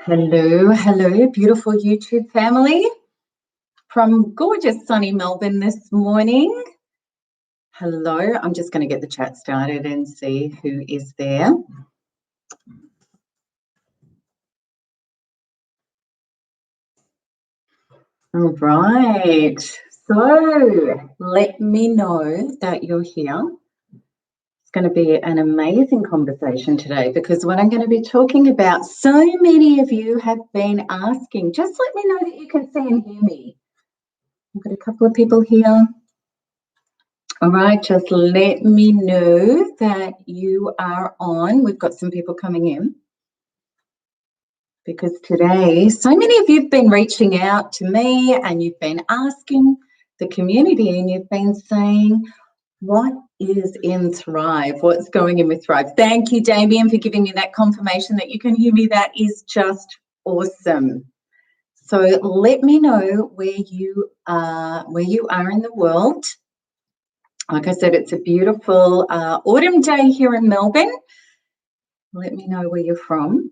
Hello, hello, beautiful YouTube family from gorgeous sunny Melbourne this morning. Hello, I'm just going to get the chat started and see who is there. All right, so let me know that you're here. It's going to be an amazing conversation today because what I'm going to be talking about, so many of you have been asking, just let me know that you can see and hear me. I've got a couple of people here. All right, just let me know that you are on. We've got some people coming in because today, so many of you have been reaching out to me and you've been asking the community and you've been saying, what is in Thrive? What's going in with Thrive? Thank you, Damien, for giving me that confirmation that you can hear me. That is just awesome. So let me know where you are in the world. Like I said, it's a beautiful autumn day here in Melbourne. Let me know where you're from.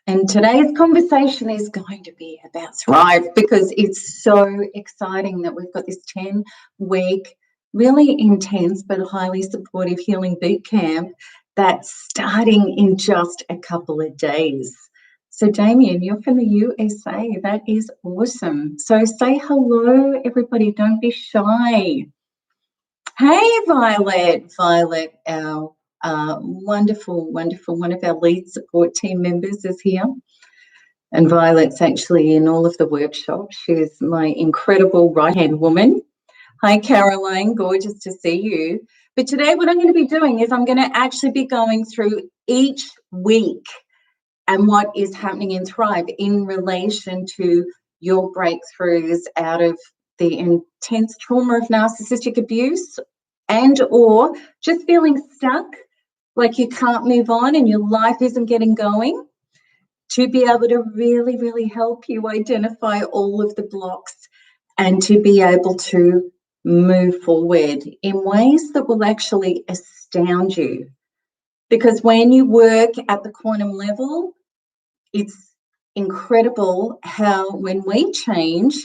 And today's conversation is going to be about Thrive because it's so exciting that we've got this 10-week, really intense but highly supportive healing boot camp that's starting in just a couple of days. So Damien, you're from the USA. That is awesome. So say hello, everybody. Don't be shy. Hey, Violet, our wonderful, one of our lead support team members is here. And Violet's actually in all of the workshops. She's my incredible right-hand woman. Hi, Caroline, gorgeous to see you. But today what I'm going to be doing is I'm going to actually be going through each week and what is happening in Thrive in relation to your breakthroughs out of the intense trauma of narcissistic abuse and or just feeling stuck, like you can't move on and your life isn't getting going, to be able to really, really help you identify all of the blocks and to be able to move forward in ways that will actually astound you. Because when you work at the quantum level, it's incredible how when we change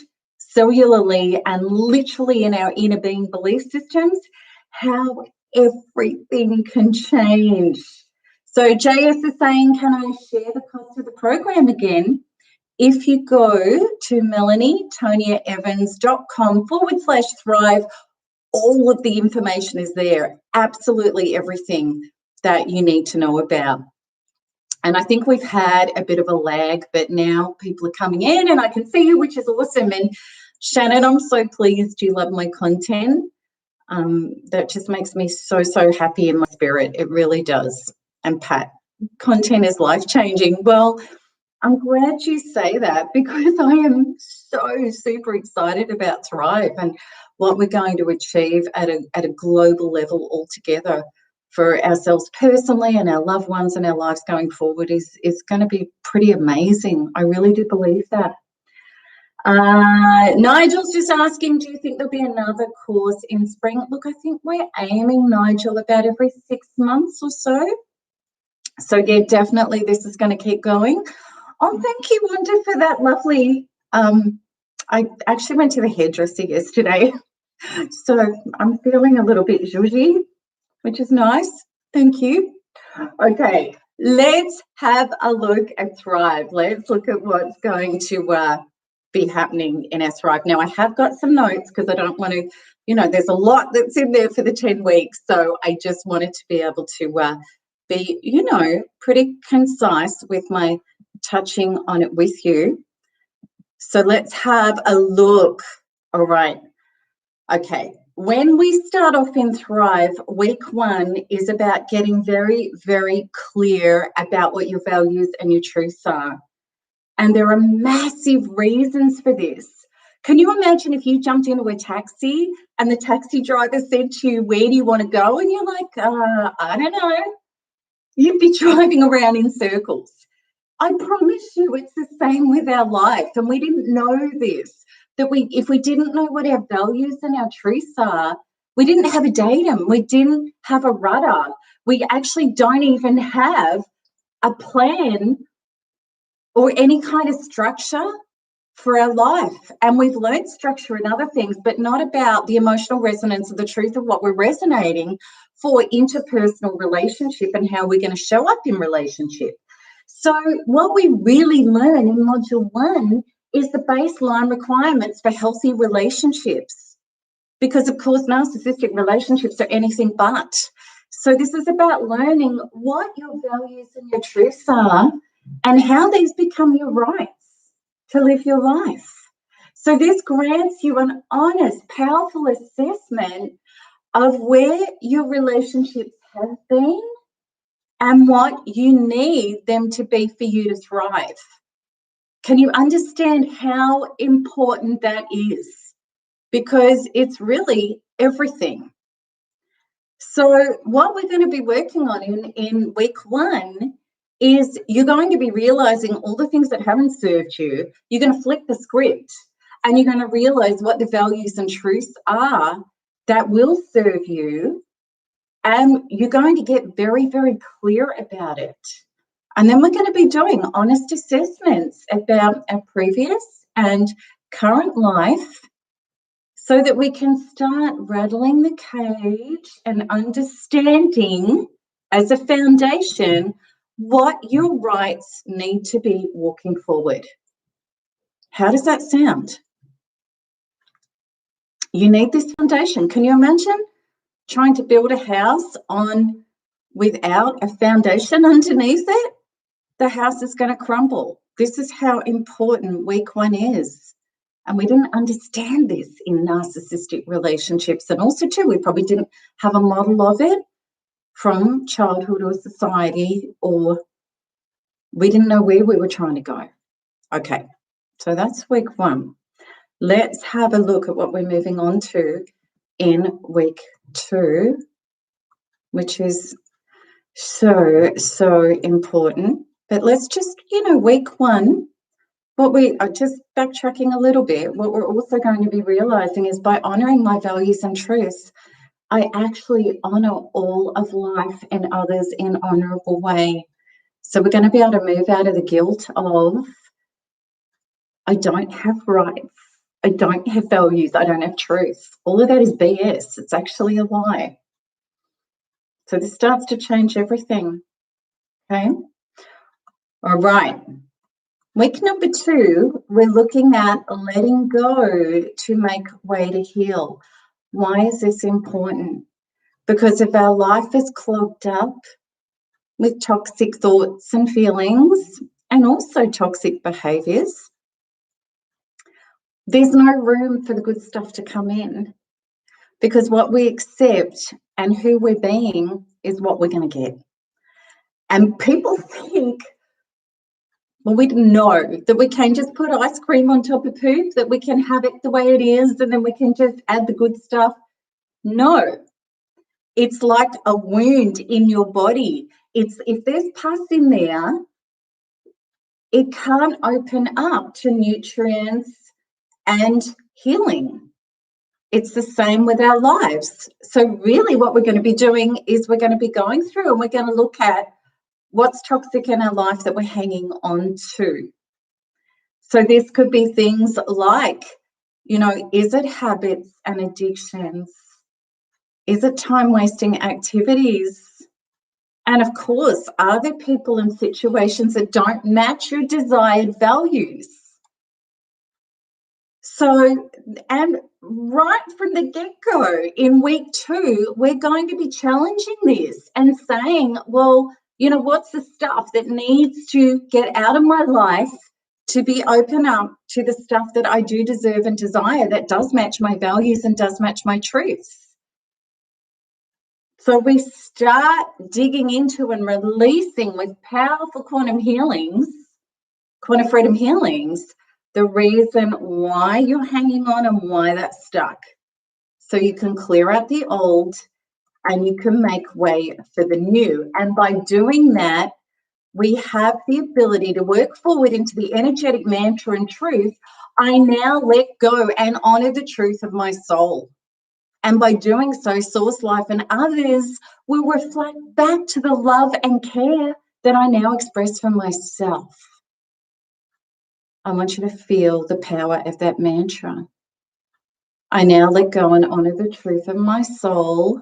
cellularly and literally in our inner being belief systems, how everything can change. So JS is saying, can I share the cost of the program again? If you go to melanietoniaevans.com/thrive, all of the information is there, absolutely everything that you need to know about. And I think we've had a bit of a lag, but now people are coming in and I can see you, which is awesome. And Shannon, I'm so pleased you love my content. That just makes me so, so happy in my spirit. It really does. And Pat, content is life-changing. Well, I'm glad you say that because I am so super excited about Thrive and what we're going to achieve at a global level altogether for ourselves personally and our loved ones and our lives going forward is going to be pretty amazing. I really do believe that. Nigel's just asking, do you think there'll be another course in spring? Look, I think we're aiming, Nigel, about every 6 months or so. So yeah, definitely this is going to keep going. Oh, thank you, Wanda, for that lovely, I actually went to the hairdresser yesterday, so I'm feeling a little bit zhuzhy, which is nice. Thank you. Okay, let's have a look at Thrive. Let's look at what's going to be happening in our Thrive. Now, I have got some notes because I don't want to, there's a lot that's in there for the 10 weeks, so I just wanted to be able to be, pretty concise with my touching on it with you. So let's have a look. All right. Okay. When we start off in Thrive, week 1 is about getting very, very clear about what your values and your truths are. And there are massive reasons for this. Can you imagine if you jumped into a taxi and the taxi driver said to you, where do you want to go? And you're like, I don't know. You'd be driving around in circles. I promise you it's the same with our life. And we didn't know this, that if we didn't know what our values and our truths are, we didn't have a datum. We didn't have a rudder. We actually don't even have a plan or any kind of structure for our life. And we've learned structure and other things, but not about the emotional resonance of the truth of what we're resonating for interpersonal relationship and how we're going to show up in relationship. So what we really learn in module 1 is the baseline requirements for healthy relationships. Because of course, narcissistic relationships are anything but. So this is about learning what your values and your truths are and how these become your rights to live your life. So this grants you an honest, powerful assessment of where your relationships have been and what you need them to be for you to thrive. Can you understand how important that is? Because it's really everything. So what we're going to be working on in week 1 is you're going to be realizing all the things that haven't served you. You're going to flip the script and you're going to realize what the values and truths are that will serve you. And you're going to get very, very clear about it. And then we're going to be doing honest assessments about our previous and current life so that we can start rattling the cage and understanding as a foundation what your rights need to be walking forward. How does that sound? You need this foundation. Can you imagine trying to build a house without a foundation underneath it? The house is going to crumble. This is how important week 1 is. And we didn't understand this in narcissistic relationships. And also, too, we probably didn't have a model of it from childhood or society, or we didn't know where we were trying to go. Okay, so that's week 1. Let's have a look at what we're moving on to in week 2, which is so important. But let's just, week 1, what we are just backtracking a little bit, what we're also going to be realizing is by honoring my values and truths, I actually honor all of life and others in an honorable way. So we're going to be able to move out of the guilt of, I don't have rights, I don't have values, I don't have truth. All of that is BS. It's actually a lie. So this starts to change everything. Okay. All right. Week number 2, we're looking at letting go to make way to heal. Why is this important? Because if our life is clogged up with toxic thoughts and feelings and also toxic behaviors, there's no room for the good stuff to come in, because what we accept and who we're being is what we're going to get. And people think, well, we didn't know that we can just put ice cream on top of poop, that we can have it the way it is, and then we can just add the good stuff. No, it's like a wound in your body. If there's pus in there, it can't open up to nutrients and healing. It's the same with our lives. So really what we're going to be doing is we're going to be going through and we're going to look at what's toxic in our life that we're hanging on to. So this could be things like, is it habits and addictions? Is it time-wasting activities? And of course, are there people and situations that don't match your desired values? So, and right from the get-go in week 2, we're going to be challenging this and saying, well, what's the stuff that needs to get out of my life to be open up to the stuff that I do deserve and desire that does match my values and does match my truths? So we start digging into and releasing with powerful quantum freedom healings, the reason why you're hanging on and why that's stuck. So you can clear out the old and you can make way for the new. And by doing that, we have the ability to work forward into the energetic mantra and truth. I now let go and honor the truth of my soul. And by doing so, source, life, and others will reflect back to the love and care that I now express for myself. I want you to feel the power of that mantra. I now let go and honor the truth of my soul.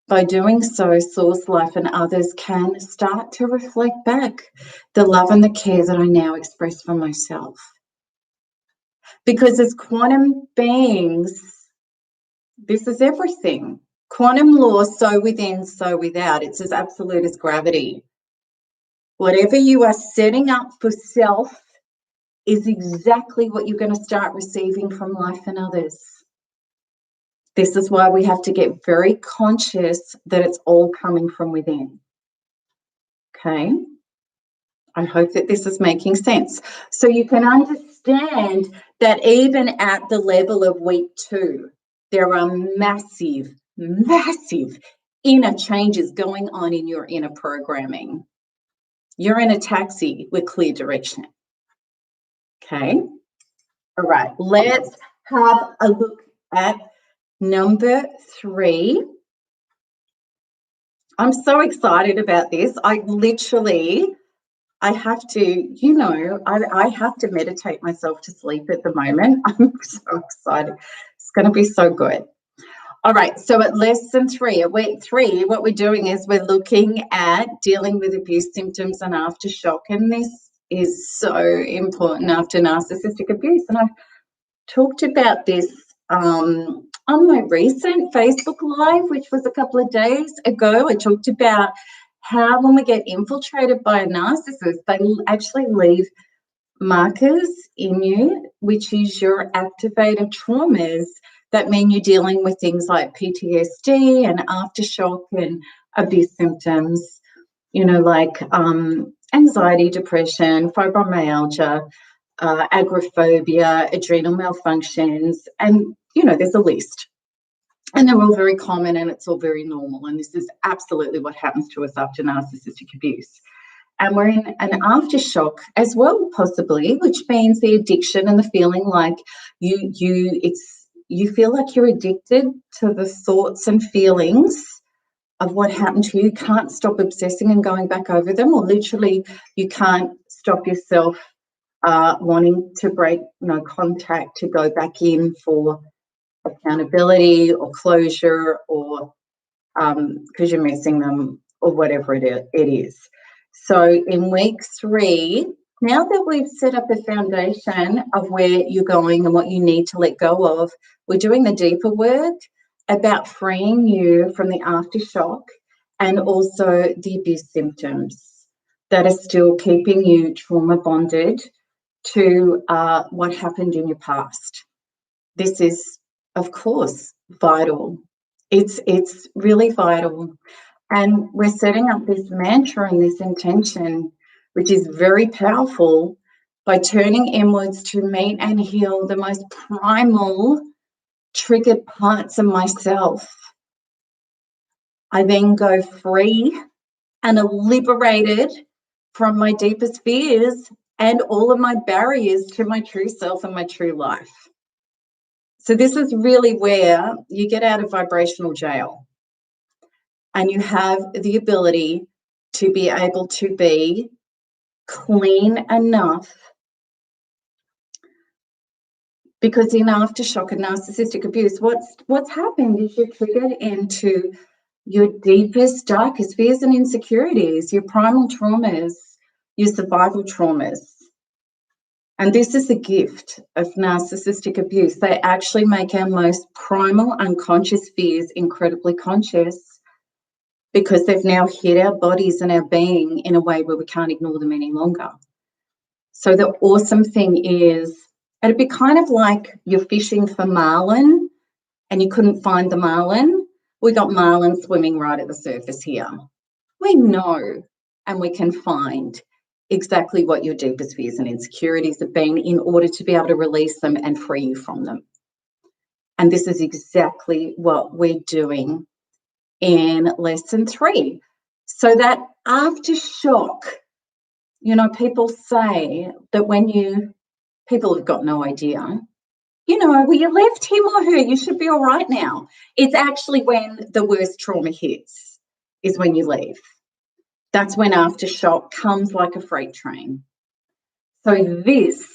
By doing so, Source, Life, and others can start to reflect back the love and the care that I now express for myself. Because as quantum beings, this is everything. Quantum law, so within, so without. It's as absolute as gravity. Whatever you are setting up for self is exactly what you're going to start receiving from life and others. This is why we have to get very conscious that it's all coming from within. Okay? I hope that this is making sense. So you can understand that even at the level of week 2, there are massive, massive inner changes going on in your inner programming. You're in a taxi with clear direction. Okay? All right, let's have a look at number 3. I'm so excited about this. I have to, I have to meditate myself to sleep at the moment. I'm so excited. It's going to be so good. All right, so at lesson 3, at week 3, what we're doing is we're looking at dealing with abuse symptoms and aftershock. And this is so important after narcissistic abuse. And I've talked about this on my recent Facebook Live, which was a couple of days ago. I talked about how when we get infiltrated by a narcissist, they actually leave markers in you, which is your activated traumas that mean you're dealing with things like PTSD and aftershock and abuse symptoms, like anxiety, depression, fibromyalgia, agoraphobia, adrenal malfunctions, and, there's a list. And they're all very common and it's all very normal. And this is absolutely what happens to us after narcissistic abuse. And we're in an aftershock as well, possibly, which means the addiction and the feeling like you feel like you're addicted to the thoughts and feelings of what happened to you. You can't stop obsessing and going back over them, or literally you can't stop yourself wanting to break contact to go back in for accountability or closure, or because you're missing them, or whatever it is. So in week 3, now that we've set up a foundation of where you're going and what you need to let go of, we're doing the deeper work about freeing you from the aftershock and also the abuse symptoms that are still keeping you trauma bonded to what happened in your past. This is, of course, vital. It's really vital. And we're setting up this mantra and this intention, which is very powerful, by turning inwards to meet and heal the most primal triggered parts of myself. I then go free and are liberated from my deepest fears and all of my barriers to my true self and my true life. So this is really where you get out of vibrational jail and you have the ability to be able to be clean enough. Because in aftershock and narcissistic abuse, what's happened is you're triggered into your deepest, darkest fears and insecurities, your primal traumas, your survival traumas. And this is the gift of narcissistic abuse. They actually make our most primal unconscious fears incredibly conscious, because they've now hit our bodies and our being in a way where we can't ignore them any longer. So the awesome thing is, it'd be kind of like you're fishing for marlin and you couldn't find the marlin. We got marlin swimming right at the surface here. We know and we can find exactly what your deepest fears and insecurities have been in order to be able to release them and free you from them. And this is exactly what we're doing in lesson 3. So that aftershock, people say that people have got no idea, well, you left him or her, you should be all right now. It's actually when the worst trauma hits is when you leave. That's when aftershock comes like a freight train. So this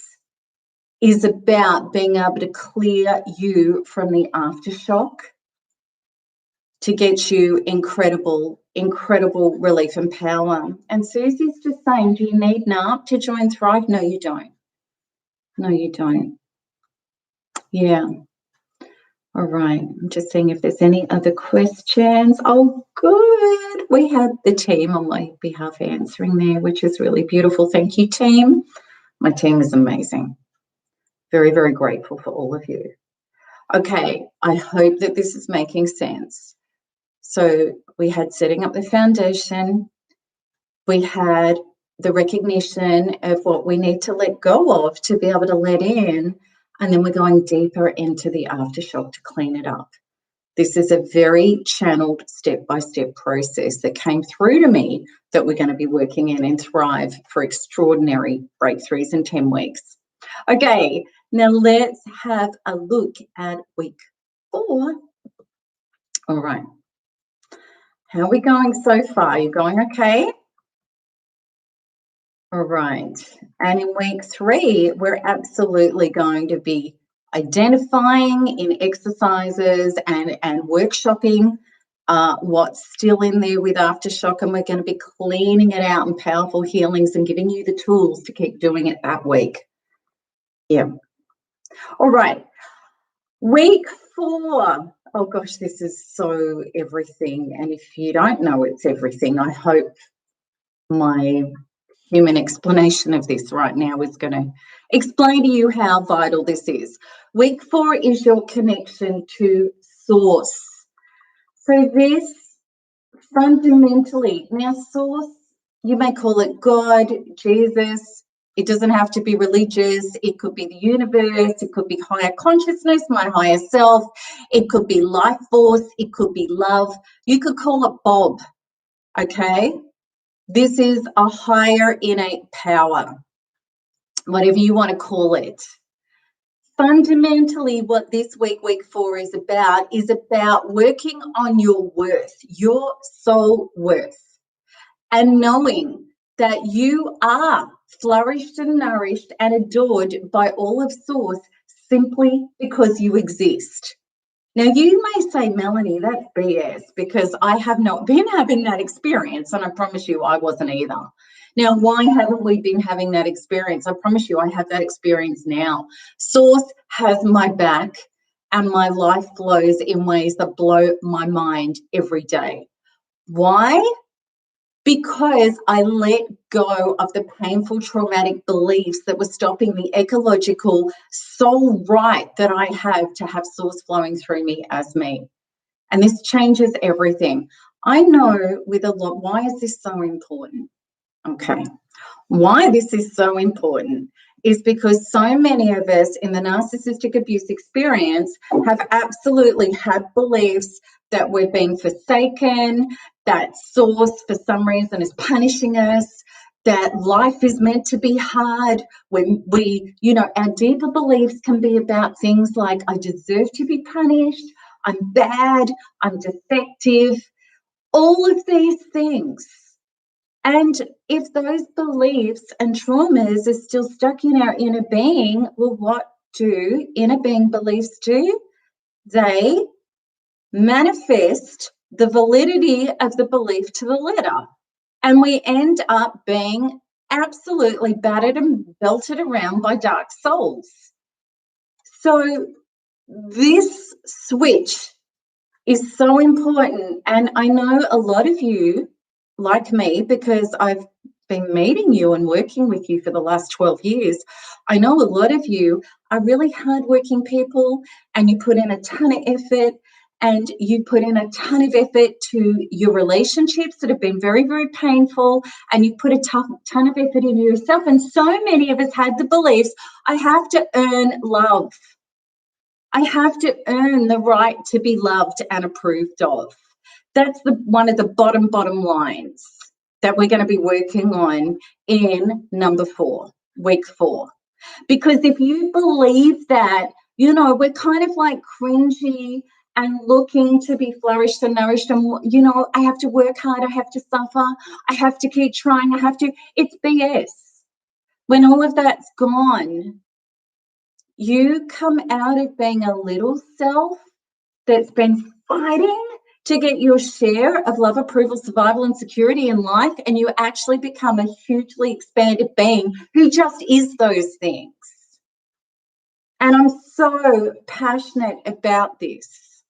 is about being able to clear you from the aftershock to get you incredible relief and power. And Susie's just saying, do you need NARP to join Thrive? No, you don't. No, you don't. Yeah. All right. I'm just seeing if there's any other questions. Oh, good. We had the team on my behalf answering there, which is really beautiful. Thank you, team. My team is amazing. Very, very grateful for all of you. Okay. I hope that this is making sense. So we had setting up the foundation. We had the recognition of what we need to let go of to be able to let in. And then we're going deeper into the aftershock to clean it up. This is a very channeled step-by-step process that came through to me that we're going to be working in Thrive for extraordinary breakthroughs in 10 weeks. Okay, now let's have a look at week 4. All right. How are we going so far? You going okay? All right. And in week 3, we're absolutely going to be identifying in exercises and workshopping what's still in there with aftershock, and we're going to be cleaning it out in powerful healings and giving you the tools to keep doing it that week. Yeah. All right. Week 4. Oh gosh, this is so everything. And if you don't know it's everything, I hope my human explanation of this right now is going to explain to you how vital this is. Week 4 is your connection to source. So this fundamentally, now source, you may call it God, Jesus. It doesn't have to be religious. It could be the universe. It could be higher consciousness, my higher self. It could be life force. It could be love. You could call it Bob, okay? This is a higher innate power, whatever you want to call it. Fundamentally, what this week 4, is about working on your worth, your soul worth, and knowing that you are flourished and nourished and adored by all of Source simply because you exist. Now, you may say, Melanie, that's BS, because I have not been having that experience, and I promise you I wasn't either. Now, why haven't we been having that experience? I promise you I have that experience now. Source has my back, and my life flows in ways that blow my mind every day. Why? Because I let go of the painful, traumatic beliefs that were stopping the ecological soul right that I have to have source flowing through me as me. And this changes everything. I know with a lot, why is this so important? Okay. Why this is so important is because so many of us in the narcissistic abuse experience have absolutely had beliefs that we're being forsaken, that source for some reason is punishing us, that life is meant to be hard. When our deeper beliefs can be about things like, I deserve to be punished, I'm bad, I'm defective, all of these things. And if those beliefs and traumas are still stuck in our inner being, well, what do inner being beliefs do? They manifest the validity of the belief to the letter. And we end up being absolutely battered and belted around by dark souls. So this switch is so important. And I know a lot of you, like me, because I've been meeting you and working with you for the last 12 years, I know a lot of you are really hardworking people, and you put in a ton of effort, and you put in a ton of effort to your relationships that have been very, very painful, and you put a ton of effort into yourself. And so many of us had the beliefs, I have to earn love. I have to earn the right to be loved and approved of. That's one of the bottom lines that we're going to be working on in number 4, week 4. Because if you believe that, we're kind of like cringy and looking to be flourished and nourished, and, I have to work hard, I have to suffer, I have to keep trying, it's BS. When all of that's gone, you come out of being a little self that's been fighting to get your share of love, approval, survival, and security in life, and you actually become a hugely expanded being who just is those things. And I'm so passionate about this.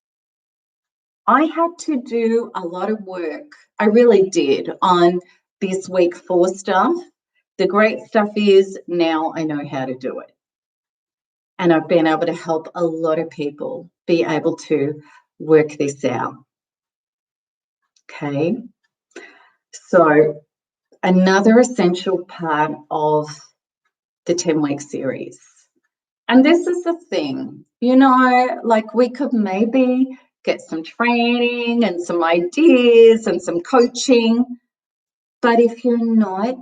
I had to do a lot of work, I really did, on this week 4 stuff. The great stuff is now I know how to do it. And I've been able to help a lot of people be able to work this out. Okay. So another essential part of the 10-week series. And this is the thing, like we could maybe get some training and some ideas and some coaching, but if you're not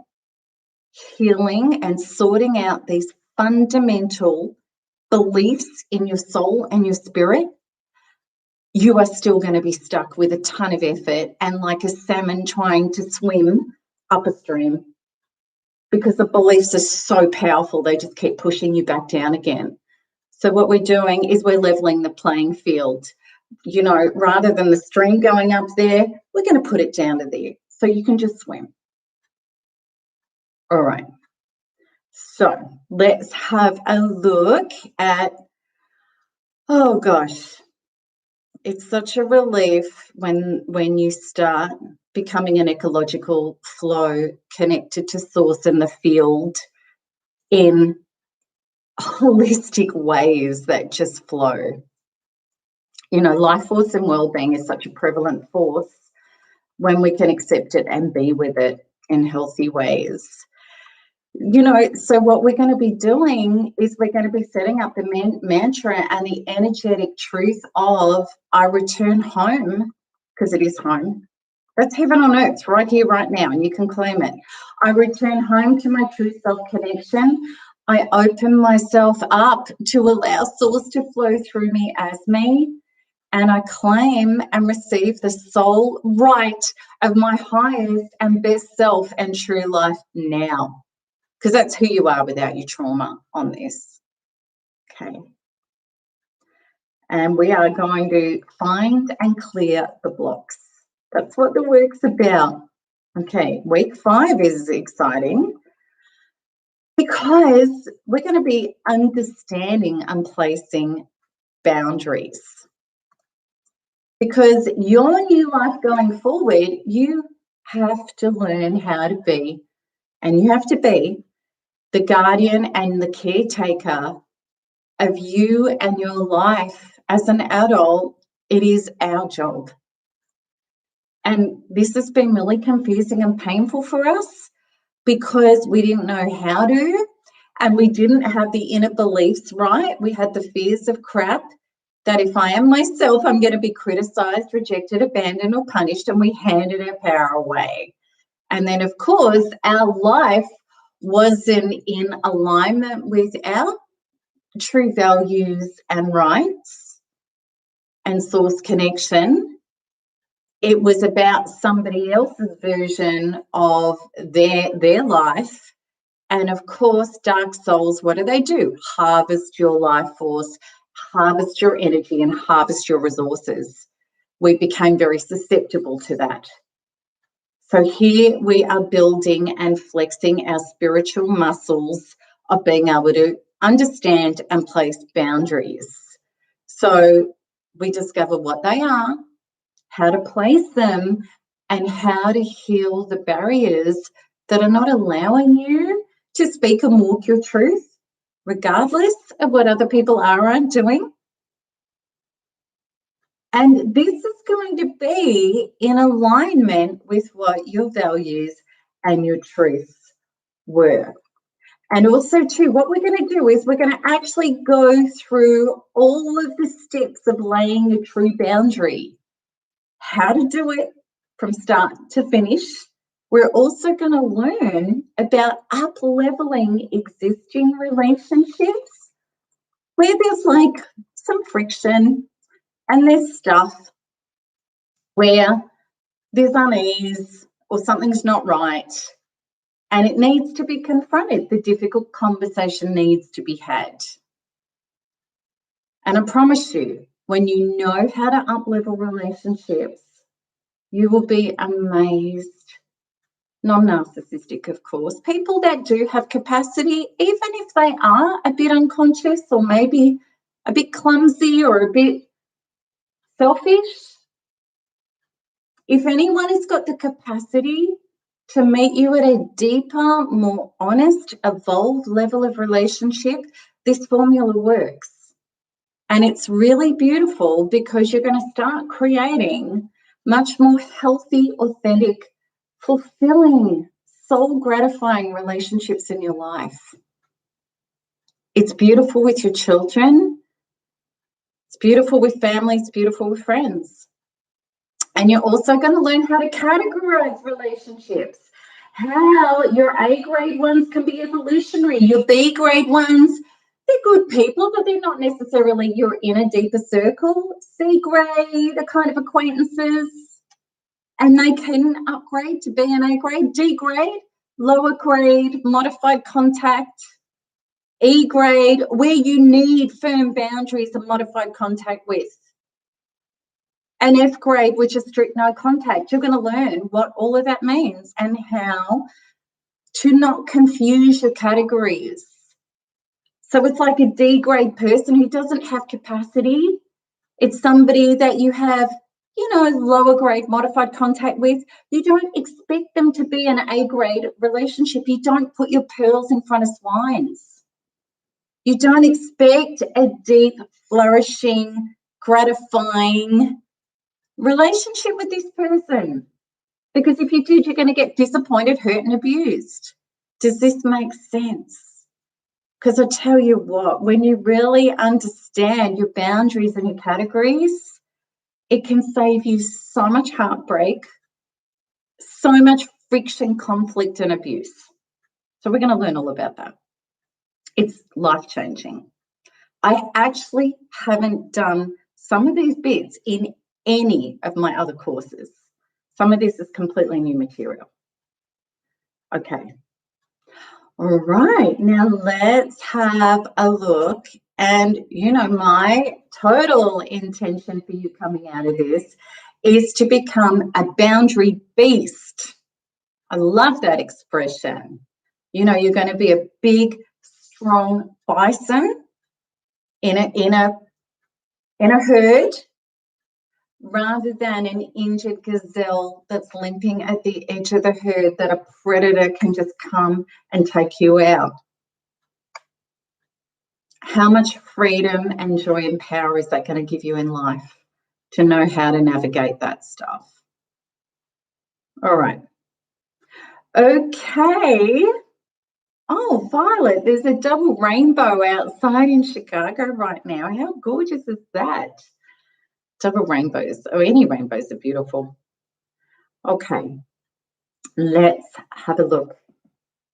healing and sorting out these fundamental beliefs in your soul and your spirit, you are still going to be stuck with a ton of effort and like a salmon trying to swim up a stream, because the beliefs are so powerful, they just keep pushing you back down again. So what we're doing is we're leveling the playing field. Rather than the stream going up there, we're going to put it down to there so you can just swim. All right. So let's have a look at, oh gosh, it's such a relief when you start becoming an ecological flow connected to source in the field in holistic ways that just flow. Life force and well-being is such a prevalent force when we can accept it and be with it in healthy ways. So what we're going to be doing is we're going to be setting up the mantra and the energetic truth of I return home, because it is home. That's heaven on earth right here, right now, and you can claim it. I return home to my true self connection. I open myself up to allow source to flow through me as me. And I claim and receive the soul right of my highest and best self and true life now. Because that's who you are without your trauma on this. Okay. And we are going to find and clear the blocks. That's what the work's about. Okay, week 5 is exciting because we're going to be understanding and placing boundaries. Because your new life going forward, you have to learn how to be, and you have to be the guardian and the caretaker of you and your life as an adult. It is our job. And this has been really confusing and painful for us because we didn't know how to, and we didn't have the inner beliefs right. We had the fears of crap, that if I am myself, I'm going to be criticized, rejected, abandoned, or punished, and we handed our power away. And then, of course, our life wasn't in alignment with our true values and rights and source connection. It was about somebody else's version of their life. And of course, dark souls, what do? Harvest your life force, harvest your energy, and harvest your resources. We became very susceptible to that. So here we are building and flexing our spiritual muscles of being able to understand and place boundaries. So we discover what they are, how to place them, and how to heal the barriers that are not allowing you to speak and walk your truth, regardless of what other people are or aren't doing. And this is going to be in alignment with what your values and your truths were. And also, too, what we're going to do is we're going to actually go through all of the steps of laying a true boundary, how to do it from start to finish. We're also going to learn about up-leveling existing relationships where there's like some friction and there's stuff where there's unease or something's not right and it needs to be confronted. The difficult conversation needs to be had. And I promise you, when you know how to up-level relationships, you will be amazed. Non-narcissistic, of course. People that do have capacity, even if they are a bit unconscious or maybe a bit clumsy or a bit selfish, if anyone has got the capacity to meet you at a deeper, more honest, evolved level of relationship, this formula works. And it's really beautiful because you're going to start creating much more healthy, authentic, fulfilling, soul-gratifying relationships in your life. It's beautiful with your children. It's beautiful with family. It's beautiful with friends. And you're also going to learn how to categorize relationships, how your A-grade ones can be evolutionary, your B-grade ones, they're good people, but they're not necessarily your inner deeper circle. C-grade are kind of acquaintances, and they can upgrade to be an A-grade. D-grade, lower grade, modified contact. E-grade, where you need firm boundaries and modified contact with. And F-grade, which is strict no contact. You're going to learn what all of that means and how to not confuse your categories. So it's like a D-grade person who doesn't have capacity. It's somebody that you have, lower grade modified contact with. You don't expect them to be an A-grade relationship. You don't put your pearls in front of swines. You don't expect a deep, flourishing, gratifying relationship with this person. Because if you did, you're going to get disappointed, hurt, and abused. Does this make sense? Because I tell you what, when you really understand your boundaries and your categories, it can save you so much heartbreak, so much friction, conflict, and abuse. So we're going to learn all about that. It's life-changing. I actually haven't done some of these bits in any of my other courses. Some of this is completely new material. Okay. All right, now let's have a look. And, my total intention for you coming out of this is to become a boundary beast. I love that expression. You're going to be a big, strong bison in a herd, rather than an injured gazelle that's limping at the edge of the herd that a predator can just come and take you out. How much freedom and joy and power is that going to give you in life to know how to navigate that stuff? All right. Okay. Oh, Violet, there's a double rainbow outside in Chicago right now. How gorgeous is that? Double rainbows, or any rainbows are beautiful. Okay, let's have a look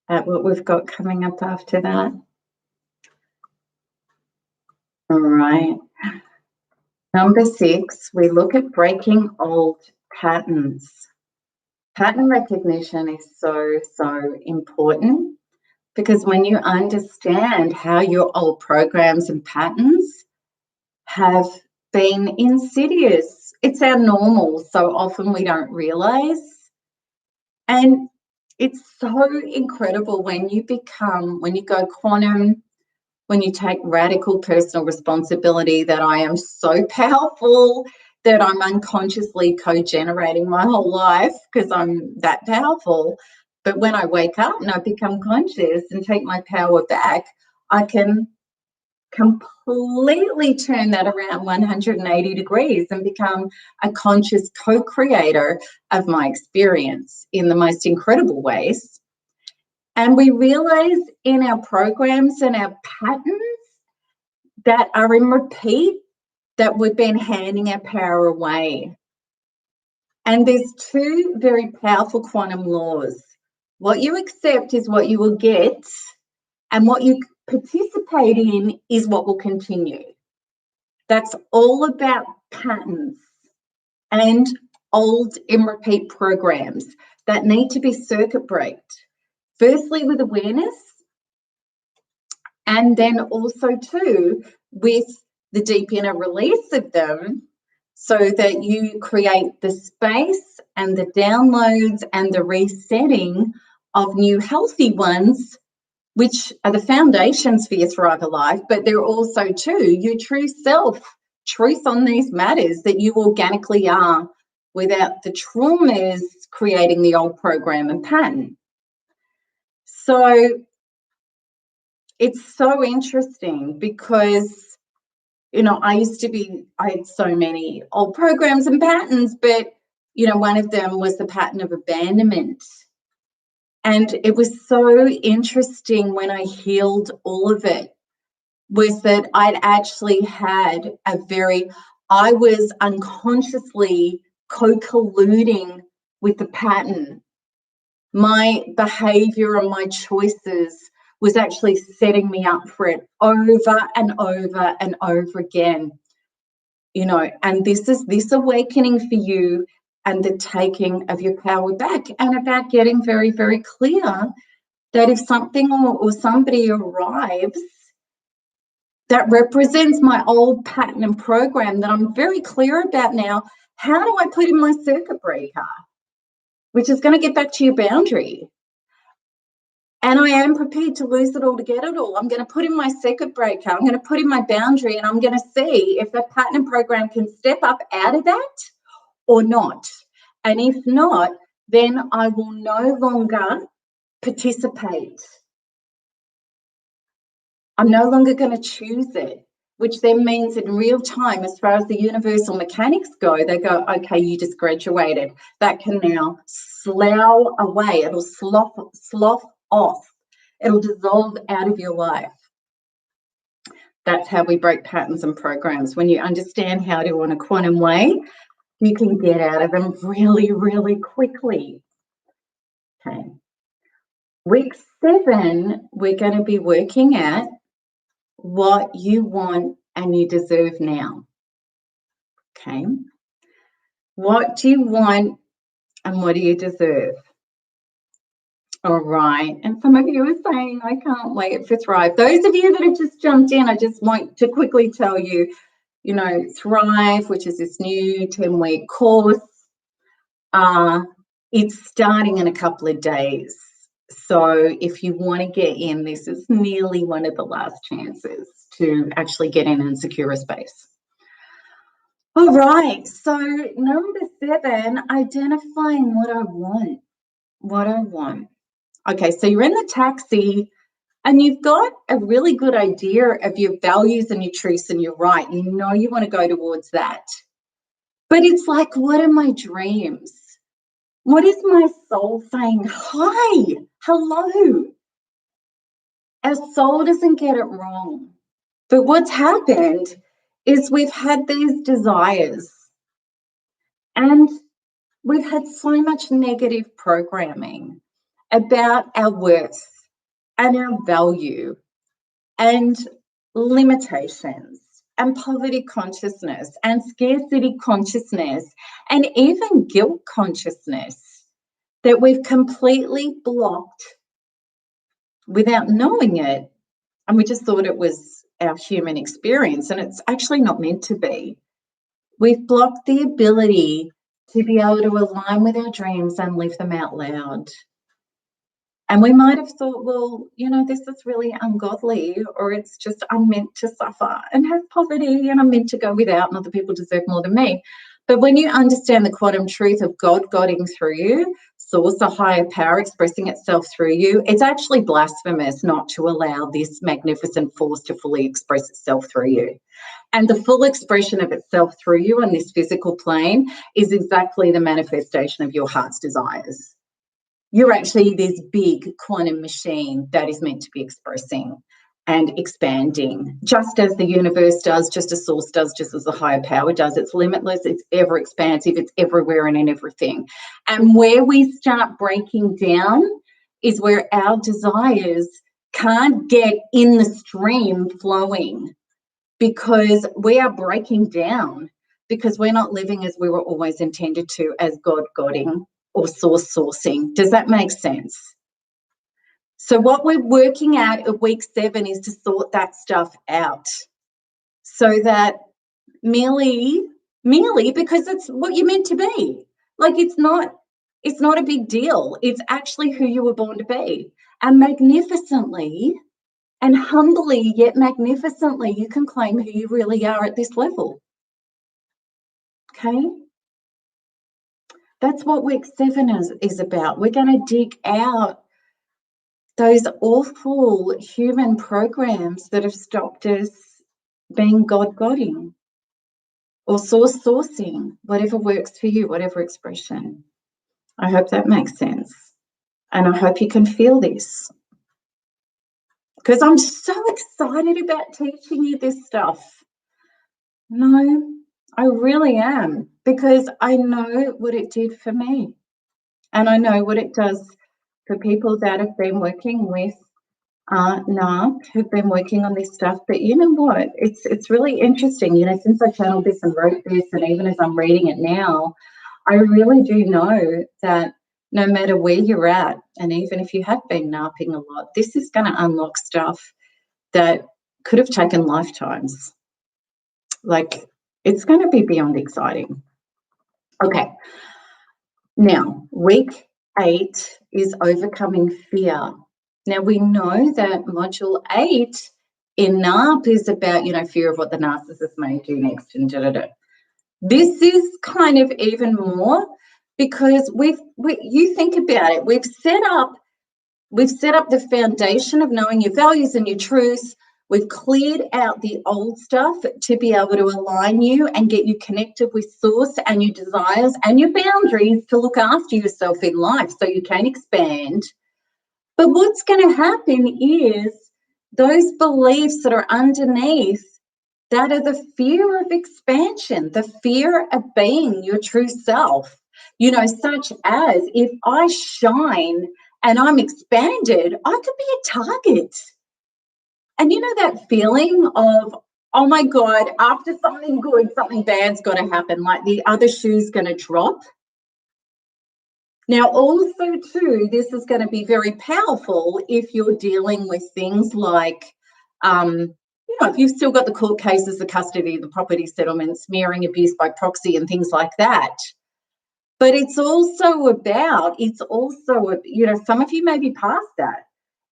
at what we've got coming up after that. All right. Number 6, we look at breaking old patterns. Pattern recognition is so, so important, because when you understand how your old programs and patterns have been insidious, it's our normal, so often we don't realize. And it's so incredible when you go quantum, when you take radical personal responsibility, that I am so powerful that I'm unconsciously co-generating my whole life because I'm that powerful. But when I wake up and I become conscious and take my power back, I can completely turn that around 180 degrees and become a conscious co-creator of my experience in the most incredible ways. And we realize in our programs and our patterns that are in repeat that we've been handing our power away. And there's 2 very powerful quantum laws. What you accept is what you will get, and what you participate in is what will continue. That's all about patterns and old in repeat programs that need to be circuit breaked. Firstly, with awareness, and then also too with the deep inner release of them so that you create the space and the downloads and the resetting of new healthy ones, which are the foundations for your Thriver life, but they're also too your true self, truth on these matters that you organically are without the traumas creating the old program and pattern. So it's so interesting because, you know, I had so many old programs and patterns, but, you know, one of them was the pattern of abandonment. And it was so interesting when I healed all of it, was that I'd actually had I was unconsciously co-colluding with the pattern. My behavior and my choices was actually setting me up for it over and over and over again. You know, and this is this awakening for you and the taking of your power back, and about getting very, very clear that if something or somebody arrives that represents my old pattern and program that I'm very clear about now, how do I put in my circuit breaker, which is going to get back to your boundary? And I am prepared to lose it all to get it all. I'm going to put in my circuit breaker, I'm going to put in my boundary, and I'm going to see if that pattern and program can step up out of that or not. And if not, then I will no longer participate. I'm no longer going to choose it, which then means in real time, as far as the universal mechanics go, they go, okay, you just graduated. That can now slough away. It'll slough off. It'll dissolve out of your life. That's how we break patterns and programs. When you understand how to, in a quantum way, you can get out of them really, really quickly. Okay. Week 7, we're going to be working at what you want and you deserve now. Okay. What do you want and what do you deserve? All right. And some of you are saying, I can't wait for Thrive. Those of you that have just jumped in, I just want to quickly tell you, you know, Thrive, which is this new 10-week course, it's starting in a couple of days. So if you want to get in, this is nearly one of the last chances to actually get in and secure a space. All right, so number 7, identifying what I want. What I want. Okay, so you're in the taxi and you've got a really good idea of your values and your truths and your right. You know you want to go towards that. But it's like, what are my dreams? What is my soul saying? Hi, hello. Our soul doesn't get it wrong. But what's happened is we've had these desires and we've had so much negative programming about our worth and our value and limitations and poverty consciousness and scarcity consciousness and even guilt consciousness that we've completely blocked without knowing it. And we just thought it was our human experience, and it's actually not meant to be. We've blocked the ability to be able to align with our dreams and live them out loud. And we might have thought, well, you know, this is really ungodly, or it's just I'm meant to suffer and have poverty and I'm meant to go without and other people deserve more than me. But when you understand the quantum truth of God guiding through you, source, a higher power expressing itself through you, it's actually blasphemous not to allow this magnificent force to fully express itself through you. And the full expression of itself through you on this physical plane is exactly the manifestation of your heart's desires. You're actually this big quantum machine that is meant to be expressing and expanding, just as the universe does, just as source does, just as the higher power does. It's limitless, it's ever expansive, it's everywhere and in everything. And where we start breaking down is where our desires can't get in the stream flowing, because we are breaking down, because we're not living as we were always intended to, as God guiding or source sourcing. Does that make sense? So what we're working at week 7 is to sort that stuff out so that merely because it's what you're meant to be. Like it's not a big deal. It's actually who you were born to be. And magnificently and humbly yet magnificently, you can claim who you really are at this level. Okay? That's what week 7 is about. We're going to dig out those awful human programs that have stopped us being God-godding or sourcing, whatever works for you, whatever expression. I hope that makes sense. And I hope you can feel this. Because I'm so excited about teaching you this stuff. No, I really am. Because I know what it did for me. And I know what it does for people that have been working with NARP, who've been working on this stuff. But you know what? It's really interesting. You know, since I channeled this and wrote this, and even as I'm reading it now, I really do know that no matter where you're at, and even if you have been NARPing a lot, this is going to unlock stuff that could have taken lifetimes. Like, it's going to be beyond exciting. Okay. Now, week 8 is overcoming fear. Now, we know that module 8 in NARP is about, you know, fear of what the narcissist may do next and da-da-da. This is kind of even more because you think about it, we've set up the foundation of knowing your values and your truths. We've cleared out the old stuff to be able to align you and get you connected with source and your desires and your boundaries to look after yourself in life so you can expand. But what's going to happen is those beliefs that are underneath that are the fear of expansion, the fear of being your true self, you know, such as if I shine and I'm expanded, I could be a target. And you know that feeling of, oh my God, after something good, something bad's got to happen, like the other shoe's going to drop. Now, also too, this is going to be very powerful if you're dealing with things like, you know, if you've still got the court cases, the custody, the property settlements, smearing, abuse by proxy and things like that. But it's also about, you know, some of you may be past that.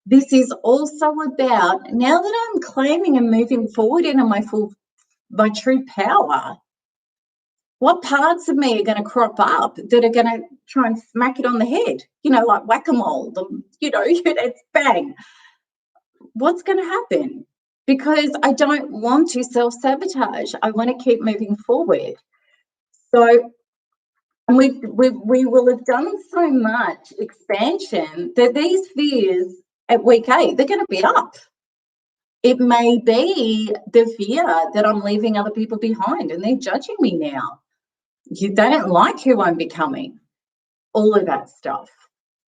This is also about, now that I'm claiming and moving forward into my true power, what parts of me are going to crop up that are going to try and smack it on the head? You know, like whack-a-mole, you know, it's bang. What's going to happen? Because I don't want to self-sabotage. I want to keep moving forward. So, and we will have done so much expansion that these fears at week 8, they're going to be up. It may be the fear that I'm leaving other people behind and they're judging me now. They don't like who I'm becoming. All of that stuff.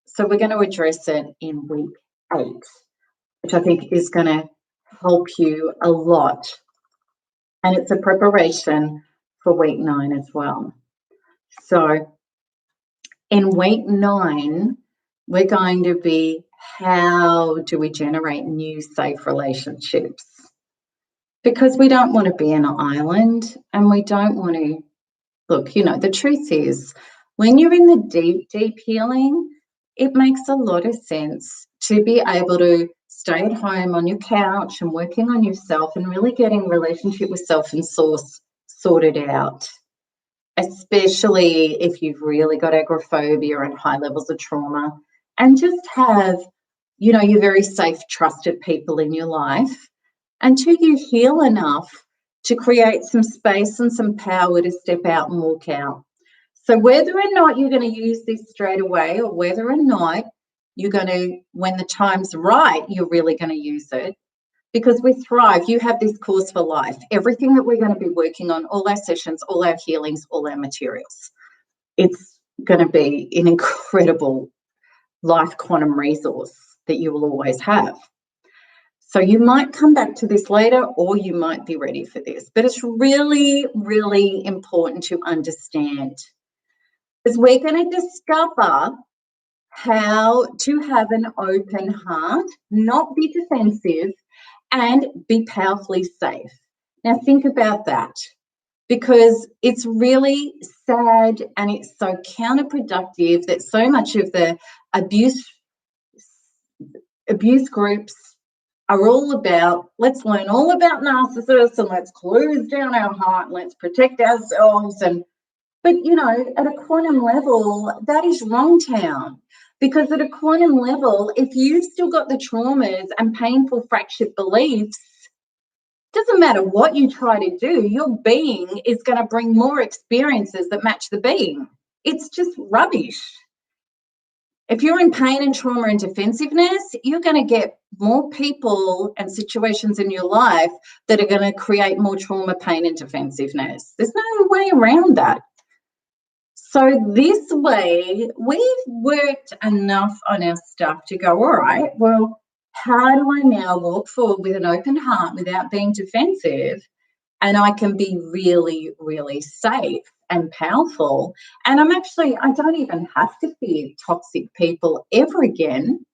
So we're going to address it in week 8, which I think is going to help you a lot. And it's a preparation for week 9 as well. So in week 9, we're going to be, how do we generate new safe relationships? Because we don't want to be an island and we don't want to, look, you know, the truth is when you're in the deep, deep healing, it makes a lot of sense to be able to stay at home on your couch and working on yourself and really getting relationship with self and source sorted out, especially if you've really got agoraphobia and high levels of trauma, and just have, you know, your very safe, trusted people in your life until you heal enough to create some space and some power to step out and walk out. So whether or not you're going to use this straight away or whether or not you're going to, when the time's right, you're really going to use it. Because with Thrive, you have this course for life. Everything that we're going to be working on, all our sessions, all our healings, all our materials, it's going to be an incredible life quantum resource that you will always have. So you might come back to this later or you might be ready for this. But it's really, really important to understand, because we're going to discover how to have an open heart, not be defensive, and be powerfully safe. Now think about that, because it's really sad and it's so counterproductive that so much of the abuse groups are all about, let's learn all about narcissists and let's close down our heart and let's protect ourselves. But you know, at a quantum level, that is wrong town. Because at a quantum level, if you've still got the traumas and painful fractured beliefs, doesn't matter what you try to do, your being is going to bring more experiences that match the being. It's just rubbish. If you're in pain and trauma and defensiveness, you're going to get more people and situations in your life that are going to create more trauma, pain, and defensiveness. There's no way around that. So this way, we've worked enough on our stuff to go, all right, well, how do I now walk forward with an open heart without being defensive? And I can be really, really safe and powerful. And I don't even have to fear toxic people ever again,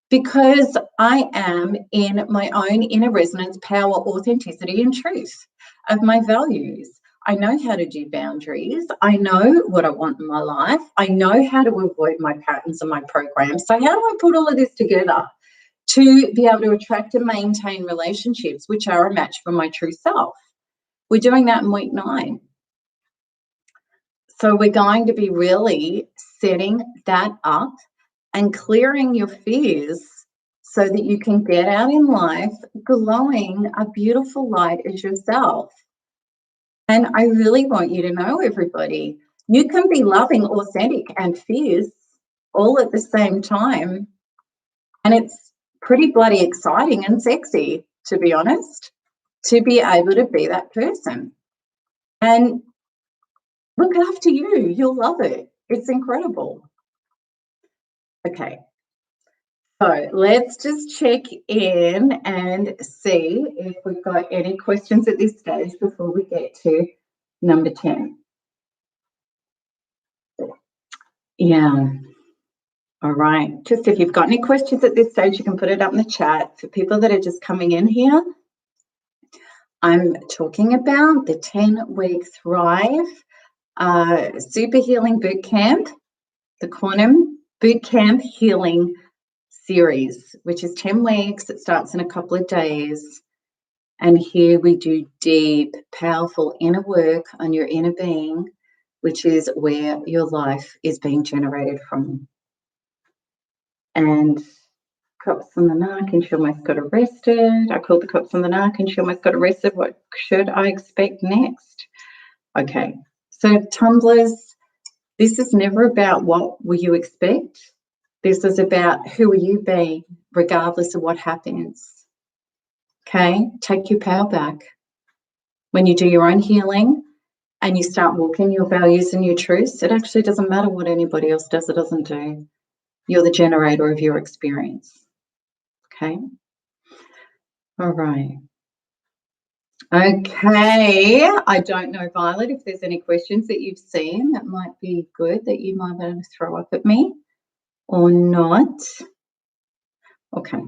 because I am in my own inner resonance, power, authenticity, and truth of my values. I know how to do boundaries. I know what I want in my life. I know how to avoid my patterns and my programs. So how do I put all of this together to be able to attract and maintain relationships which are a match for my true self? We're doing that in week 9. So we're going to be really setting that up and clearing your fears so that you can get out in life glowing a beautiful light as yourself. And I really want you to know, everybody, you can be loving, authentic, and fierce all at the same time. And it's pretty bloody exciting and sexy, to be honest, to be able to be that person. And look after you. You'll love it. It's incredible. Okay. So let's just check in and see if we've got any questions at this stage before we get to number 10. Yeah. All right. Just if you've got any questions at this stage, you can put it up in the chat. For people that are just coming in here, I'm talking about the 10-week Thrive Super Healing Boot Camp, the Quantum Boot Camp Healing Series, which is 10 weeks. It starts in a couple of days. And here we do deep, powerful inner work on your inner being, which is where your life is being generated from. And cops on the narc, and she almost got arrested. I called the cops on the narc and she almost got arrested. What should I expect next? Okay, so tumblers, this is never about what will you expect. This is about who are you being, regardless of what happens. Okay, take your power back. When you do your own healing and you start walking your values and your truths, it actually doesn't matter what anybody else does or doesn't do. You're the generator of your experience. Okay. All right. Okay. I don't know, Violet, if there's any questions that you've seen that might be good that you might want to throw up at me or not. Okay.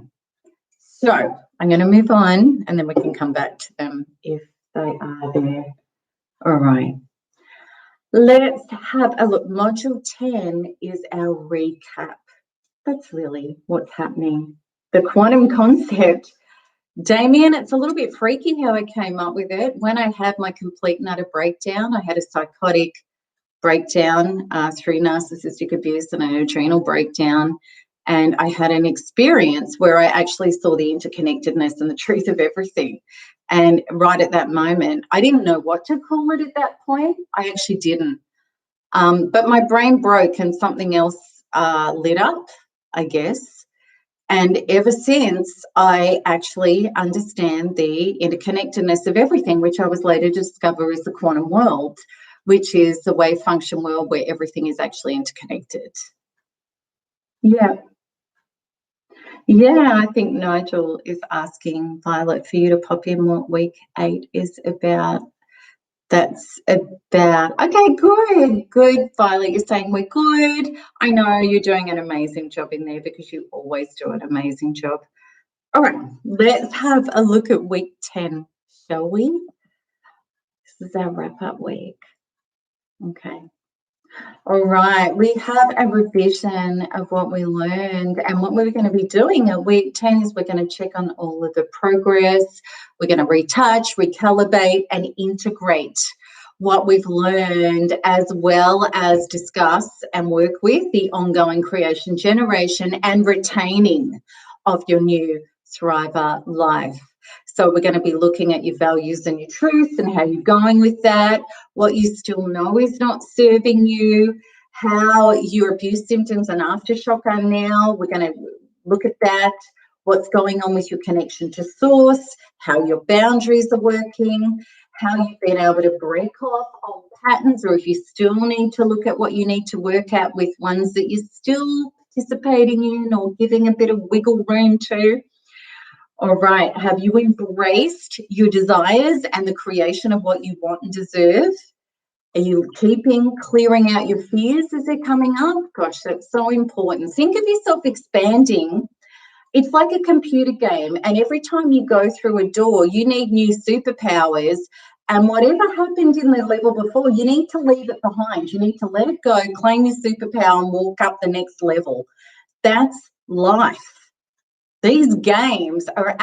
So I'm going to move on and then we can come back to them if they are there. All right. Let's have a look. Module 10 is our recap. That's really what's happening. The quantum concept. Damien, it's a little bit freaky how I came up with it. When I had my complete and utter breakdown, I had a psychotic breakdown through narcissistic abuse and an adrenal breakdown. And I had an experience where I actually saw the interconnectedness and the truth of everything. And right at that moment, I didn't know what to call it at that point. I actually didn't. But my brain broke and something else lit up, I guess. And ever since, I actually understand the interconnectedness of everything, which I was later to discover is the quantum world, which is the wave function world where everything is actually interconnected. Yeah. Yeah, I think Nigel is asking, Violet, for you to pop in what week 8 is about. That's about, okay, good, Violet, you're saying we're good. I know you're doing an amazing job in there because you always do an amazing job. All right, let's have a look at week 10, shall we? This is our wrap-up week. Okay. All right, we have a revision of what we learned, and what we're going to be doing at week 10 is we're going to check on all of the progress. We're going to retouch, recalibrate, and integrate what we've learned, as well as discuss and work with the ongoing creation, generation, and retaining of your new Thriver life. So we're going to be looking at your values and your truths and how you're going with that, what you still know is not serving you, how your abuse symptoms and aftershock are now. We're going to look at that, what's going on with your connection to source, how your boundaries are working, how you've been able to break off old patterns, or if you still need to look at what you need to work out with ones that you're still participating in or giving a bit of wiggle room to. All right, have you embraced your desires and the creation of what you want and deserve? Are you clearing out your fears as they're coming up? Gosh, that's so important. Think of yourself expanding. It's like a computer game, and every time you go through a door, you need new superpowers, and whatever happened in the level before, you need to leave it behind. You need to let it go, claim your superpower, and walk up the next level. That's life. These games are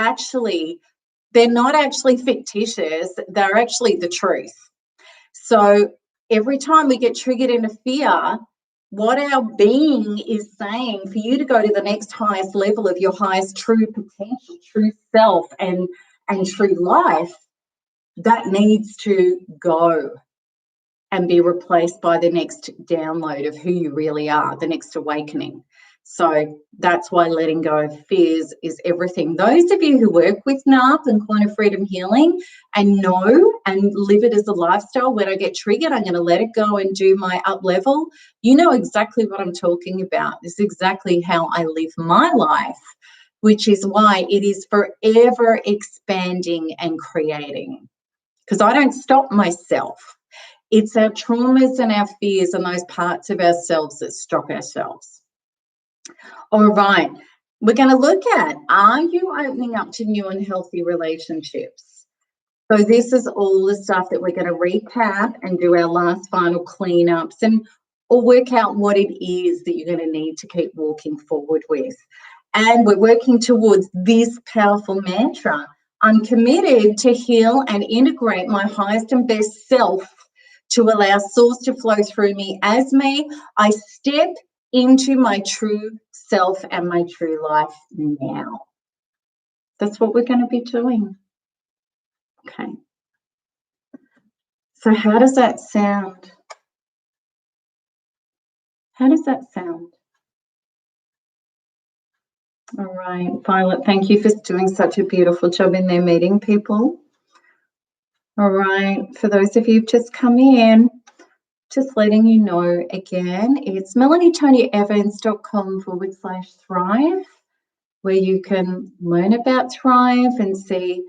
they're not actually fictitious, they're actually the truth. So every time we get triggered into fear, what our being is saying for you to go to the next highest level of your highest true potential, true self, and true life, that needs to go and be replaced by the next download of who you really are, the next awakening. So that's why letting go of fears is everything. Those of you who work with NARP and Quantum Freedom Healing and know and live it as a lifestyle, when I get triggered, I'm going to let it go and do my up level. You know exactly what I'm talking about. This is exactly how I live my life, which is why it is forever expanding and creating, because I don't stop myself. It's our traumas and our fears and those parts of ourselves that stop ourselves. All right, we're going to look at, are you opening up to new and healthy relationships? So this is all the stuff that we're going to recap and do our last final cleanups or work out what it is that you're going to need to keep walking forward with. And we're working towards this powerful mantra. I'm committed to heal and integrate my highest and best self to allow source to flow through me as me. I step into my true self and my true life now. That's what we're going to be doing. Okay. So how does that sound? How does that sound? All right, Violet, thank you for doing such a beautiful job in there meeting people. All right, for those of you who've just come in, just letting you know again, it's melanietonyevans.com/thrive, where you can learn about Thrive and see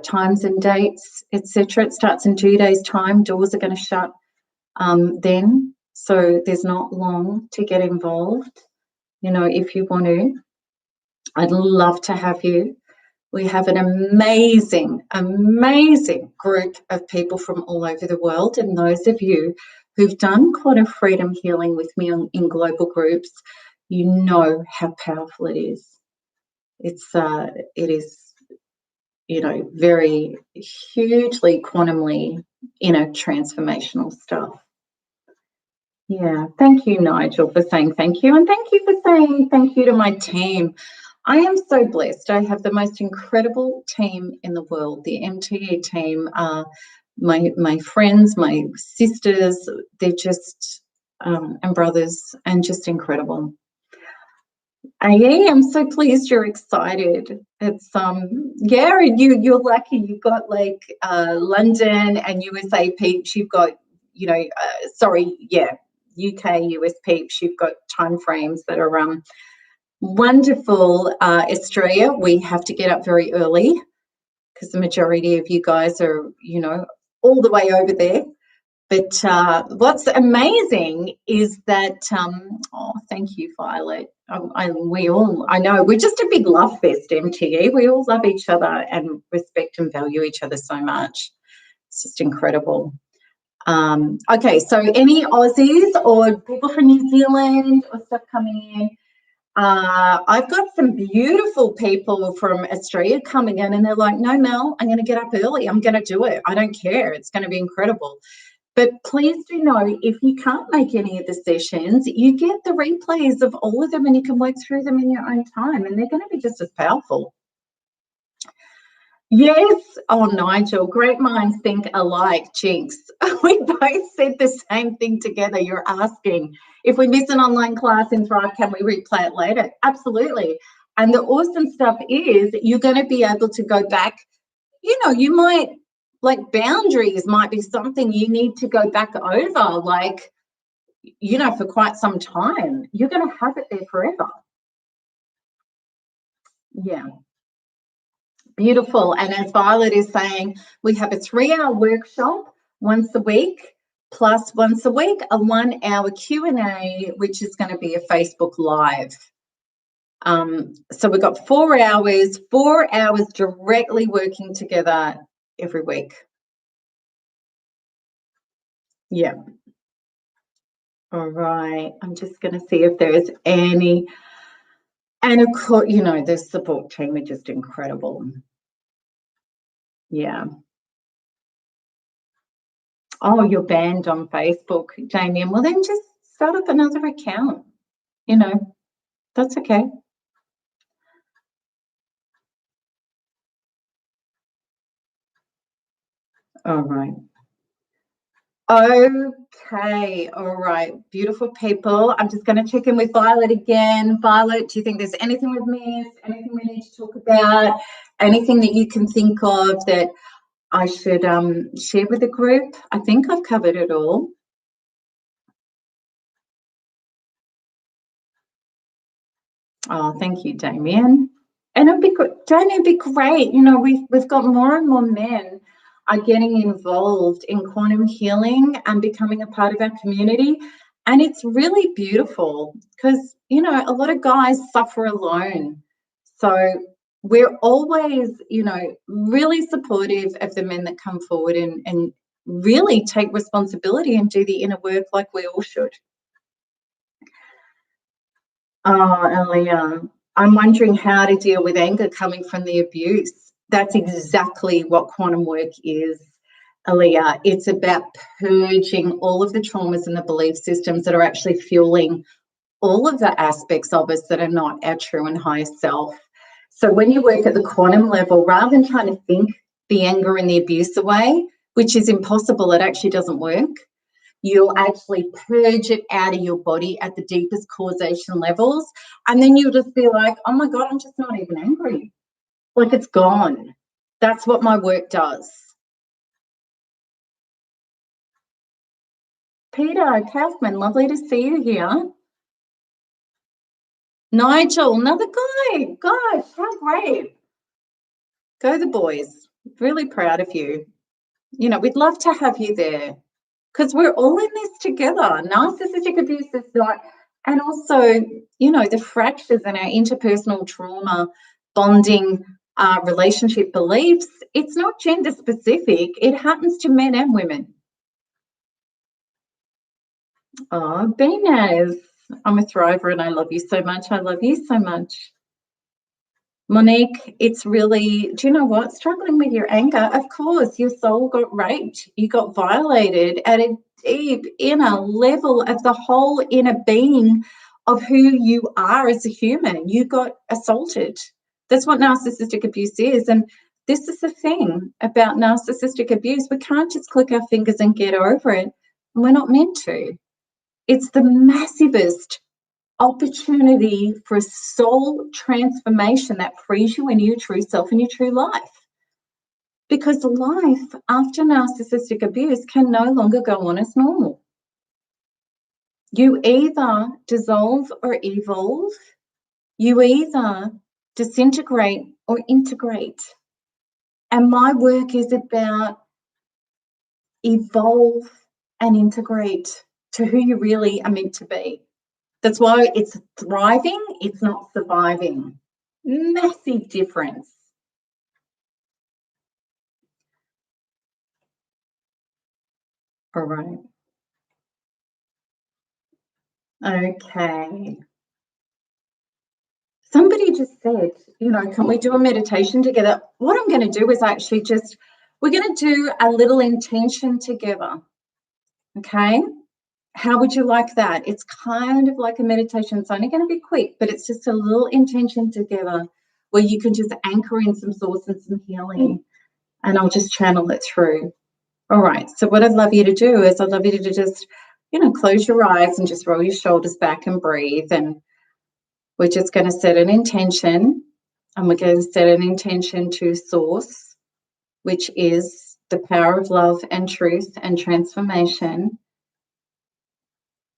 times and dates, etc. It starts in 2 days' time. Doors are going to shut then, so there's not long to get involved. You know, if you want to, I'd love to have you. We have an amazing, amazing group of people from all over the world, and those of you who've done Quantum Freedom Healing with me in global groups, you know how powerful it is. It is, you know, very hugely quantumly, you know, transformational stuff. Yeah, thank you, Nigel, for saying thank you, and thank you for saying thank you to my team. I am so blessed. I have the most incredible team in the world. The MTE team are my friends, my sisters. They're just and brothers, and just incredible. I'm so pleased you're excited. It's yeah, and you're lucky. You've got like London and USA peeps. You've got, you know, UK, US peeps. You've got time frames that are wonderful. Australia, we have to get up very early because the majority of you guys are, you know, all the way over there. But what's amazing is that, oh, thank you, Violet. I know we're just a big love fest, MTE. We all love each other and respect and value each other so much. It's just incredible. Okay, so any Aussies or people from New Zealand or stuff coming in? I've got some beautiful people from Australia coming in, and they're like, no, Mel, I'm going to get up early. I'm going to do it. I don't care. It's going to be incredible. But please do know, if you can't make any of the sessions, you get the replays of all of them and you can work through them in your own time, and they're going to be just as powerful. Yes. Oh, Nigel, great minds think alike, Jinx. We both said the same thing together. You're asking, if we miss an online class in Thrive, can we replay it later? Absolutely. And the awesome stuff is you're going to be able to go back. You know, you might, like, boundaries might be something you need to go back over, like, you know, for quite some time. You're going to have it there forever. Yeah. Beautiful. And as Violet is saying, we have a 3-hour workshop once a week, plus once a week a 1-hour Q&A, which is going to be a Facebook Live. So we've got 4 hours directly working together every week. Yeah. All right. I'm just going to see if there is any. And of course, you know, the support team are just incredible. Yeah. Oh, you're banned on Facebook, Damien. Well, then just start up another account. You know, that's okay. All right. Okay. All right. Beautiful people. I'm just going to check in with Violet again. Violet, do you think there's anything we've missed? Anything we need to talk about? Anything that you can think of that I should share with the group? I think I've covered it all. Oh, thank you, Damien. And it'd be good. Damien, it'd be great. You know, we've got more and more men are getting involved in quantum healing and becoming a part of our community. And it's really beautiful because, you know, a lot of guys suffer alone. So we're always, you know, really supportive of the men that come forward and really take responsibility and do the inner work like we all should. Oh, Elia, I'm wondering how to deal with anger coming from the abuse. That's exactly what quantum work is, Elia. It's about purging all of the traumas and the belief systems that are actually fueling all of the aspects of us that are not our true and highest self. So when you work at the quantum level, rather than trying to think the anger and the abuse away, which is impossible, it actually doesn't work. You'll actually purge it out of your body at the deepest causation levels. And then you'll just be like, oh my God, I'm just not even angry. Like, it's gone. That's what my work does. Peter Kaufman, lovely to see you here. Nigel, another guy. Gosh, how great. Go the boys. Really proud of you. You know, we'd love to have you there because we're all in this together. Narcissistic abuse is not, and also, you know, the fractures in our interpersonal trauma, bonding, relationship beliefs, it's not gender specific. It happens to men and women. Oh, Benaz, I'm a thriver and I love you so much. I love you so much. Monique, it's really, do you know what? Struggling with your anger, of course, your soul got raped. You got violated at a deep inner level of the whole inner being of who you are as a human. You got assaulted. That's what narcissistic abuse is. And this is the thing about narcissistic abuse. We can't just click our fingers and get over it. And we're not meant to. It's the massivest opportunity for soul transformation that frees you into your true self and your true life. Because life after narcissistic abuse can no longer go on as normal. You either dissolve or evolve. You either disintegrate or integrate. And my work is about evolve and integrate to who you really are meant to be. That's why it's thriving, it's not surviving. Massive difference. All right. Okay. Somebody just said, can we do a meditation together? What I'm going to do is actually we're going to do a little intention together. Okay. How would you like that? It's kind of like a meditation. It's only going to be quick, but it's just a little intention together where you can just anchor in some source and some healing, and I'll just channel it through. All right. So what I'd love you to do is I'd love you to just, close your eyes and just roll your shoulders back and breathe. And we're just going to set an intention, and we're going to set an intention to source, which is the power of love and truth and transformation.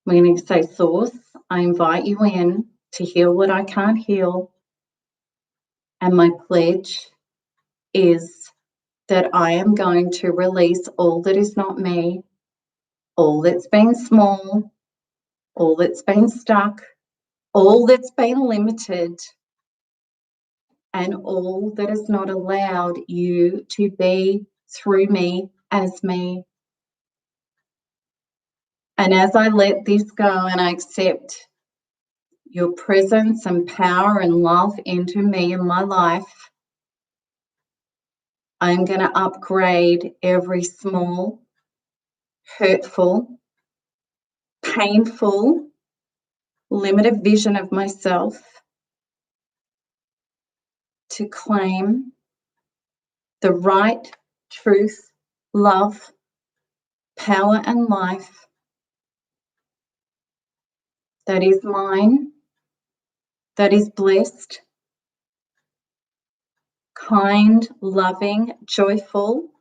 We're going to say, source, I invite you in to heal what I can't heal. And my pledge is that I am going to release all that is not me, all that's been small, all that's been stuck, all that's been limited, and all that has not allowed you to be through me as me. And as I let this go and I accept your presence and power and love into me and my life, I'm going to upgrade every small, hurtful, painful, limited vision of myself to claim the right truth, love, power, and life that is mine, that is blessed, kind, loving, joyful,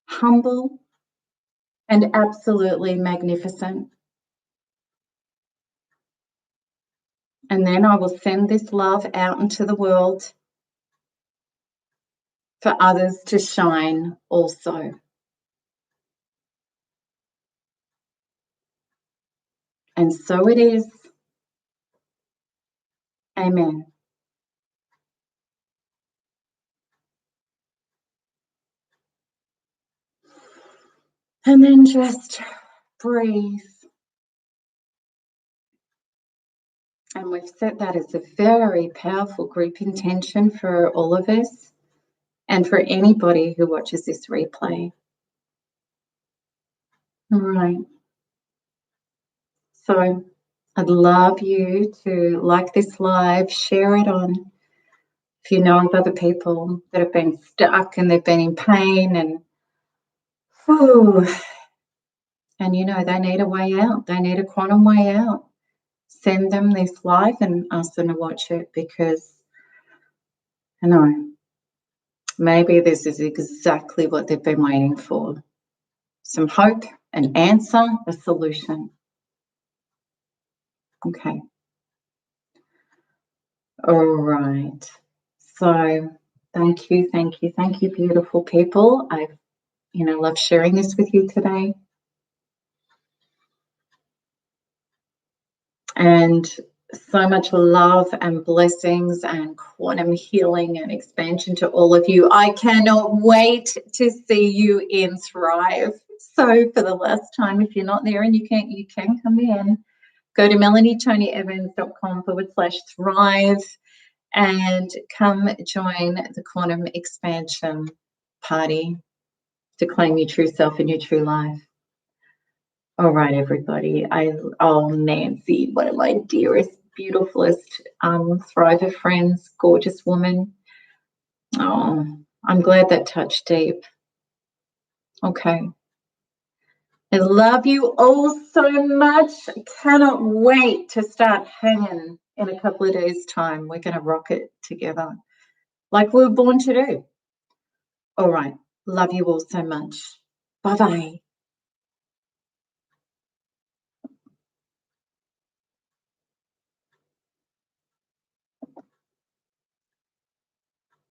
humble, and absolutely magnificent. And then I will send this love out into the world for others to shine also. And so it is. Amen. And then just breathe. And we've set that as a very powerful group intention for all of us and for anybody who watches this replay. All right. So I'd love you to like this live, share it on. If you know of other people that have been stuck and they've been in pain and they need a way out. They need a quantum way out. Send them this live and ask them to watch it, because maybe this is exactly what they've been waiting for. Some hope, an answer, a solution. Okay. All right. So thank you, beautiful people. I've, loved sharing this with you today. And so much love and blessings and quantum healing and expansion to all of you. I cannot wait to see you in Thrive. So for the last time, if you're not there and you can come in, go to melanietonyevans.com/thrive and come join the quantum expansion party to claim your true self and your true life. All right, everybody. Nancy, one of my dearest, beautifulest Thriver friends, gorgeous woman. Oh, I'm glad that touched deep. Okay. I love you all so much. I cannot wait to start hanging in a couple of days' time. We're going to rock it together like we were born to do. All right. Love you all so much. Bye-bye.